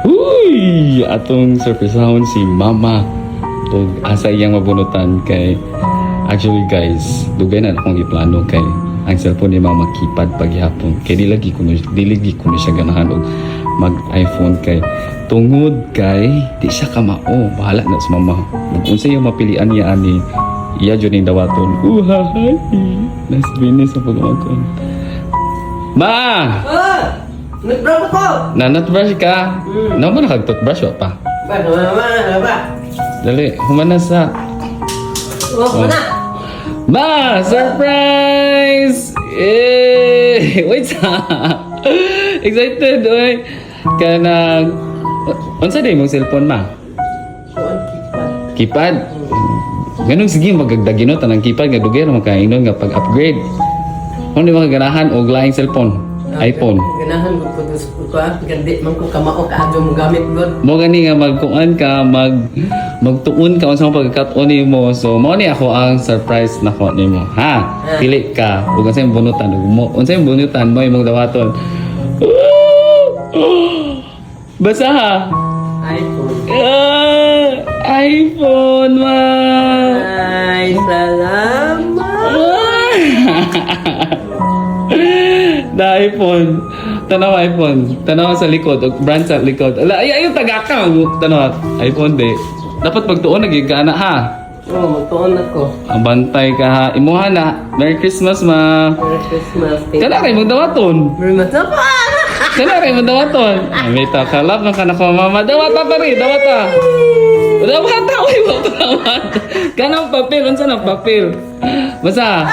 Uy! Atong surpresahon si Mama. Ug asa iyang mabunutan kay actually guys, dugay na akong iplano kay ang cellphone ni Mama keypad paghapon. Kay dilagi ko na siya ganahan og mag-iPhone kay tungod kay di siya kamao. Bahala na sa Mama. Unsa yung mapilian niya ani iya jud ning dawaton. Uhahay. Nice business sa pagmakon. Ma! Nag-brush ako! Na-toothbrush ka? No mo nakag-toothbrush wa pa? Ba? Dali, humana sa... Oh, na! Ma! Surprise! Eh! Wait sa... Excited, oy! Kanang... Unsa day mong cellphone, ma? Kuan Keypad? Ganun sige, magagdagino tanang keypad nga dugay na makainon nga pag-upgrade. Kung di makaganahan og laing cellphone, iPhone. Ganahan ko po kuan, gandi man ko kamao kaadyo mo gamit god. Mo gani nga magkuan ka, magtuon ka unsa mo pagkat-on nimo. So mao ni ako ang surprise na ko nimo. Ha? Pili ka ug unsay bunutan ug mo unsay bunutan mo imong dawaton. Basa ha? iPhone. iPhone ma. Ay, salamat! Na iPhone. Tanaw sa likod, o brand sa likod. Ala, ay tagaka. Tanaw, iPhone de. Dapat pagtuon nagigana ha. Oh, magtuon ako. Ang bantay ka ha. Imuha na. Merry Christmas ma. Merry Christmas. Kana rin mo dawaton. Very much na pa! Kana rin mo dawaton. May takalap ng kana ko mama. Dawata pa rin, dawata. Dawata, uy, dawata. Kanang papel, unsa nang papel? Basta.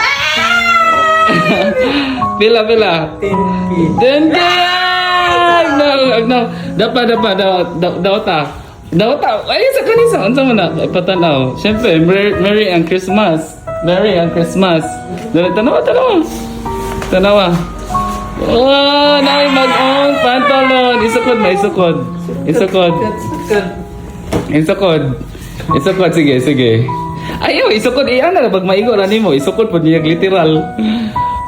Pila. 10K. Dendeng! No. Dawata. Ay, sa kanisa. Unsa mo na? Ipatanaw. Siyempre, Merry ang Christmas. Dali, tanawa. Oh, nay mag-ong pantalon. Isukod. Sige. Ayaw, isukod. Iyan na, pag maigo na nimo. Isukod po niya literal.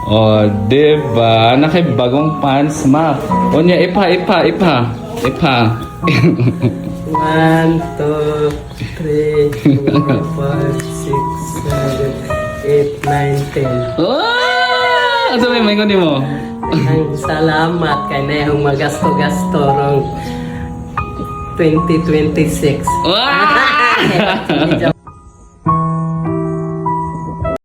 Oh, diba? Nakay bagong pants, ma. O niya, ipa. 1, 2, 3, 4, 5, 6, 7, 8, 9, 10. Oh! Ano may maingon nimo? Ang salamat kay na yung magasto-gasto rong 2026. Wow! Medyo